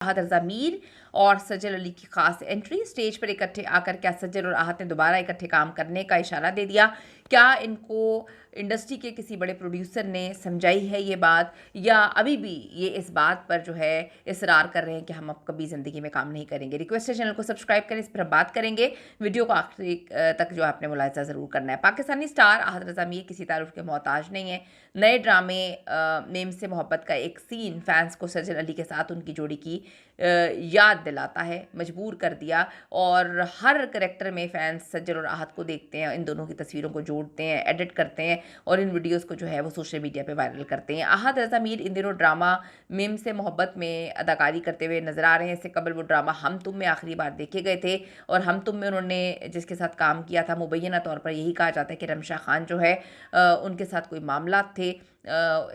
आहत रज़ा मीर और सज्जल अली की खास एंट्री। स्टेज पर इकट्ठे आकर क्या सज्जल और आहत ने दोबारा इकट्ठे काम करने का इशारा दे दिया? क्या इनको इंडस्ट्री के किसी बड़े प्रोड्यूसर ने समझाई है ये बात, या अभी भी ये इस बात पर जो है इसरार कर रहे हैं कि हम अब कभी ज़िंदगी में काम नहीं करेंगे? रिक्वेस्ट है चैनल को सब्सक्राइब करें, इस पर हम बात करेंगे। वीडियो को आखिरी तक जो आपने मुलाहिजा ज़रूर करना है। पाकिस्तानी स्टार आहत रज़ा मीर किसी तारुफ के मोहताज नहीं है। नए ड्रामे मेम से मोहब्बत का एक सीन फैंस को सज्जल अली के साथ उनकी जोड़ी की याद दिलाता है, मजबूर कर दिया। और हर करैक्टर में फैंस सज्जल और आहत को देखते हैं, इन दोनों की तस्वीरों को जोड़ते हैं, एडिट करते हैं और इन वीडियोस को जो है वो सोशल मीडिया पे वायरल करते हैं। आहत रज़ा मीर इन दिनों ड्रामा मेम से मोहब्बत में अदाकारी करते हुए नजर आ रहे हैं। इससे कबल वो ड्रामा हम तुम में आखिरी बार देखे गए थे, और हम तुम में उन्होंने जिसके साथ काम किया था मुबैना तौर पर यही कहा जाता है कि रमशा खान जो है उनके साथ कोई मामला थे,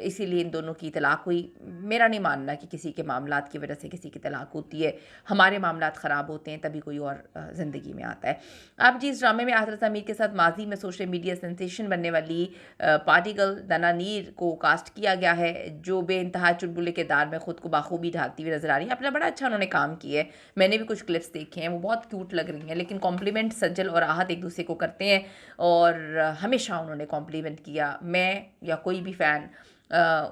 इसीलिए इन दोनों की तलाक हुई। मेरा नहीं मानना कि किसी के मामलात की वजह से किसी की तलाक होती है। हमारे मामलात ख़राब होते हैं तभी कोई और ज़िंदगी में आता है। अब जी, इस ड्रामे में आहत रज़ा मीर के साथ माजी में सोशल मीडिया सेंसेशन बनने वाली पार्टी गर्ल दनानीर को कास्ट किया गया है, जो बेइंतहा चुलबुले के दार में ख़ुद को बाखूबी ढालती हुई नज़र आ रही है। अपना बड़ा अच्छा उन्होंने काम किया है, मैंने भी कुछ क्लिप्स देखे हैं, वो बहुत क्यूट लग रही हैं। लेकिन कॉम्प्लीमेंट सज्जल और आहत एक दूसरे को करते हैं और हमेशा उन्होंने कॉम्प्लीमेंट किया। मैं या कोई भी फ़ैन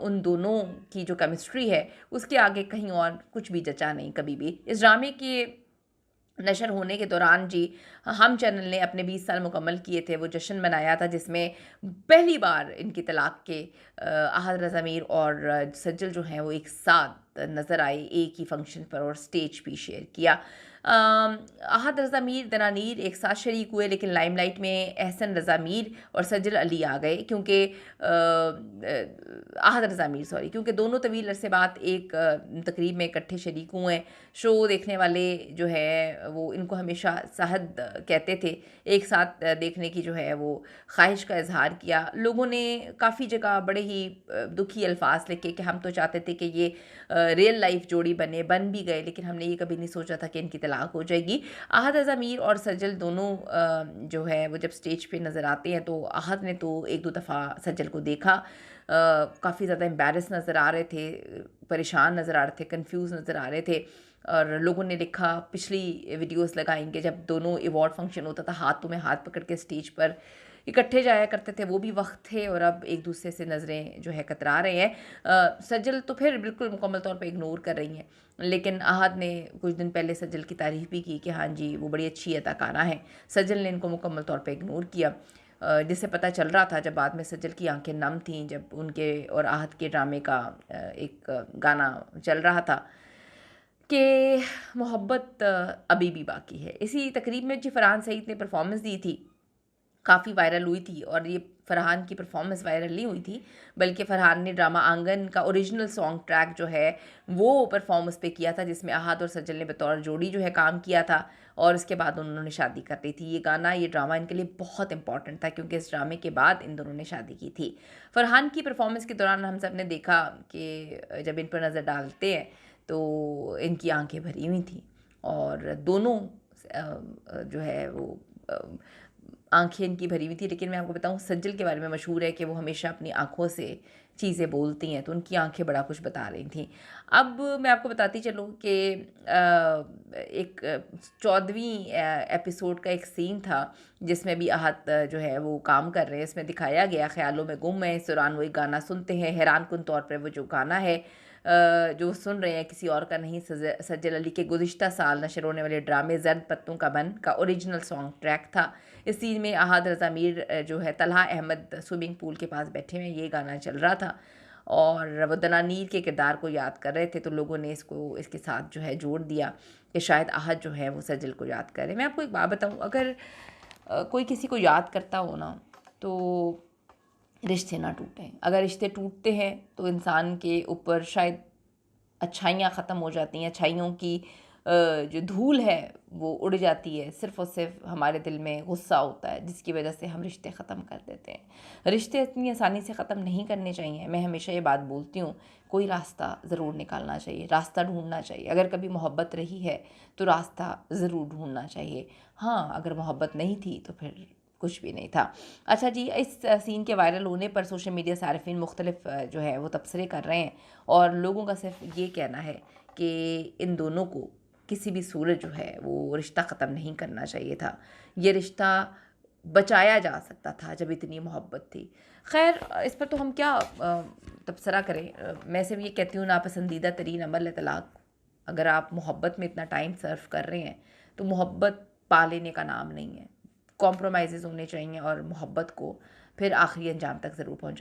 उन दोनों की जो केमिस्ट्री है उसके आगे कहीं और कुछ भी जचा नहीं कभी भी। इस ड्रामे के नशर होने के दौरान जी, हम चैनल ने अपने 20 साल मुकम्मल किए थे, वो जश्न मनाया था जिसमें पहली बार इनकी तलाक के आहत रज़ा मीर और सज्जल जो हैं वो एक साथ नज़र आए एक ही फंक्शन पर और स्टेज भी शेयर किया। आहत रज़ा मीर दनानीर एक साथ शरीक हुए, लेकिन लाइमलाइट में एहसन रज़ा मीर और सज्जल अली आ गए क्योंकि आहत रज़ा मीर सॉरी, क्योंकि दोनों तवील अरसे बाद एक तकरीब में इकट्ठे शरीक हुए हैं। शो देखने वाले जो है वो इनको हमेशा साहद कहते थे, एक साथ देखने की जो है वो ख्वाहिश का इजहार किया। लोगों ने काफ़ी जगह बड़े ही दुखी अल्फाज लिखे कि हम तो चाहते थे कि ये रियल लाइफ जोड़ी बन भी गए, लेकिन हमने ये कभी नहीं सोचा था कि इनकी तलाक हो जाएगी। आहत रज़ा मीर और सज्जल दोनों जो है वो जब स्टेज पे नज़र आते हैं तो आहत ने तो एक दो दफ़ा सज्जल को देखा, काफ़ी ज़्यादा एम्बैरस नज़र आ रहे थे, परेशान नज़र आ रहे थे, कंफ्यूज नज़र आ रहे थे। और लोगों ने लिखा, पिछली वीडियोस लगाएंगे जब दोनों अवार्ड फंक्शन होता था हाथों में हाथ पकड़ के स्टेज पर इकट्ठे जाया करते थे, वो भी वक्त थे, और अब एक दूसरे से नज़रें जो है कतरा रहे हैं। सज्जल तो फिर बिल्कुल मुकम्मल तौर पे इग्नोर कर रही हैं, लेकिन आहत ने कुछ दिन पहले सज्जल की तारीफ़ भी की कि हाँ जी वो बड़ी अच्छी अदाकारा हैं। सज्जल ने इनको मुकम्मल तौर पे इग्नोर किया, जिससे पता चल रहा था जब बाद में सज्जल की आंखें नम थीं जब उनके और आहत के ड्रामे का एक गाना चल रहा था कि मोहब्बत अभी भी बाकी है। इसी तकरीब में जी फरहान सईद ने परफॉर्मेंस दी थी, काफ़ी वायरल हुई थी, और ये फरहान की परफॉर्मेंस वायरल नहीं हुई थी, बल्कि फरहान ने ड्रामा आंगन का ओरिजिनल सॉन्ग ट्रैक जो है वो परफॉर्म उस पे किया था, जिसमें आहत और सज्जल ने बतौर जोड़ी जो है काम किया था, और उसके बाद उन्होंने शादी कर ली थी। ये गाना, ये ड्रामा इनके लिए बहुत इंपॉर्टेंट था क्योंकि इस ड्रामे के बाद इन दोनों ने शादी की थी। फरहान की परफॉर्मेंस के दौरान हम सब ने देखा कि जब इन पर नज़र डालते हैं तो इनकी आंखें भरी हुई थी, और दोनों जो है वो आंखें इनकी भरी हुई थी। लेकिन मैं आपको बताऊं, सज्जल के बारे में मशहूर है कि वो हमेशा अपनी आंखों से चीज़ें बोलती हैं, तो उनकी आंखें बड़ा कुछ बता रही थी। अब मैं आपको बताती चलूं कि एक 14वीं एपिसोड का एक सीन था जिसमें भी आहत जो है वो काम कर रहे हैं। इसमें दिखाया गया ख्यालों में गुम है, इस दौरान वो एक गाना सुनते हैं। हैरान कुन तौर पर वो जो गाना है जो सुन रहे हैं किसी और का नहीं, सज्जल अली के गुज़िश्ता साल नशर होने वाले ड्रामे ज़र्द पत्तों का बन का ओरिजिनल सॉन्ग ट्रैक था। इस सीन में आहत रज़ा मीर जो है तलहा अहमद स्विमिंग पूल के पास बैठे हुए ये गाना चल रहा था, और वो दनानीर के किरदार को याद कर रहे थे, तो लोगों ने इसको इसके साथ जो है जोड़ दिया कि शायद आहत जो है वो सज्जल को याद करे। मैं आपको एक बात बताऊँ, अगर कोई किसी को याद करता हो ना तो रिश्ते ना टूटें। अगर रिश्ते टूटते हैं तो इंसान के ऊपर शायद अच्छाइयाँ ख़त्म हो जाती हैं, अच्छाइयों की जो धूल है वो उड़ जाती है, सिर्फ़ और सिर्फ हमारे दिल में गुस्सा होता है जिसकी वजह से हम रिश्ते ख़त्म कर देते हैं। रिश्ते इतनी आसानी से ख़त्म नहीं करने चाहिए। मैं हमेशा ये बात बोलती हूँ, कोई रास्ता ज़रूर निकालना चाहिए, रास्ता ढूंढना चाहिए। अगर कभी मोहब्बत रही है तो रास्ता ज़रूर ढूंढना चाहिए। हाँ, अगर मोहब्बत नहीं थी तो फिर कुछ भी नहीं था। अच्छा जी, इस सीन के वायरल होने पर सोशल मीडिया सारिफिन मुख्तलिफ जो है वो तबसरे कर रहे हैं, और लोगों का सिर्फ ये कहना है कि इन दोनों को किसी भी सूरत जो है वो रिश्ता ख़त्म नहीं करना चाहिए था। ये रिश्ता बचाया जा सकता था जब इतनी मोहब्बत थी। ख़ैर इस पर तो हम क्या तबसरा करें। मैं सिर्फ ये कहती हूँ, नापसंदीदा तरीन अमल है तलाक। अगर आप मोहब्बत में इतना टाइम सर्व कर रहे हैं तो मोहब्बत पा लेने का नाम नहीं है। कॉम्प्रोमाइज़ेज़ होने चाहिए और मोहब्बत को फिर आखिरी अंजाम तक ज़रूर पहुँचा